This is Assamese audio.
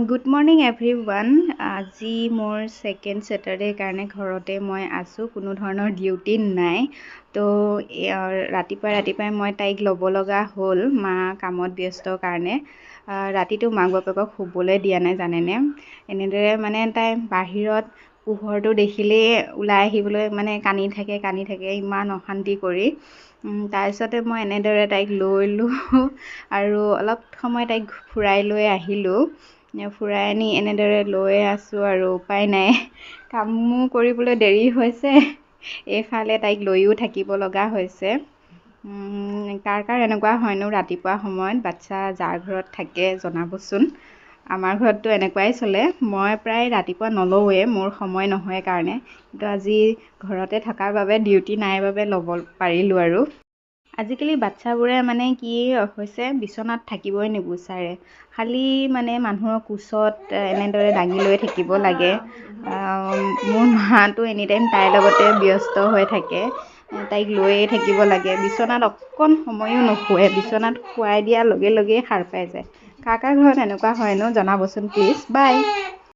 Good morning everyone. আজি মোৰ ছেকেণ্ড ছেটাৰডেৰ কাৰণে ঘৰতে মই আছোঁ, কোনো ধৰণৰ ডিউটি নাই। তো ৰাতিপুৱাই মই তাইক ল'ব লগা হ'ল, মা কামত ব্যস্ত কাৰণে। ৰাতিটো মাক বাপেকক শুবলৈ দিয়া নাই জানেনে। এনেদৰে মানে তাই বাহিৰত পোহৰটো দেখিলেই ওলাই আহিবলৈ মানে কান্দি থাকে ইমান অশান্তি কৰি। তাৰপিছতে মই এনেদৰে তাইক লৈলোঁ আৰু অলপ সময় তাইক ফুৰাই লৈ আহিলোঁ। ফুৰাই আনি এনেদৰে লৈ আছোঁ আৰু উপায় নাই, কামো কৰিবলৈ দেৰি হৈছে, এইফালে তাইক লৈও থাকিব লগা হৈছে। কাৰ এনেকুৱা হয়নো ৰাতিপুৱা সময়ত? বাচ্ছা যাৰ ঘৰত থাকে জনাবচোন। আমাৰ ঘৰততো এনেকুৱাই চলে। মই প্ৰায় ৰাতিপুৱা নলওঁৱে, মোৰ সময় নহয় কাৰণে, কিন্তু আজি ঘৰতে থকাৰ বাবে ডিউটি নাই বাবে ল'ব পাৰিলোঁ আৰু। আজিকালি বাচ্ছাবোৰে মানে কি হৈছে, বিচনাত থাকিবই নিবিচাৰে, খালী মানে মানুহৰ কোচত এনেদৰে দাঙি লৈ থাকিব লাগে। মোৰ মাটো এনিটাইম তাইৰ লগতে ব্যস্ত হৈ থাকে, তাইক লৈয়ে থাকিব লাগে। বিচনাত অকণ সময়ো নুশুৱে, বিচনাত শুৱাই দিয়াৰ লগে লগেই সাৰ পাই যায়। কাৰ ঘৰত এনেকুৱা হয়নো জনাবচোন প্লিজ। বাই।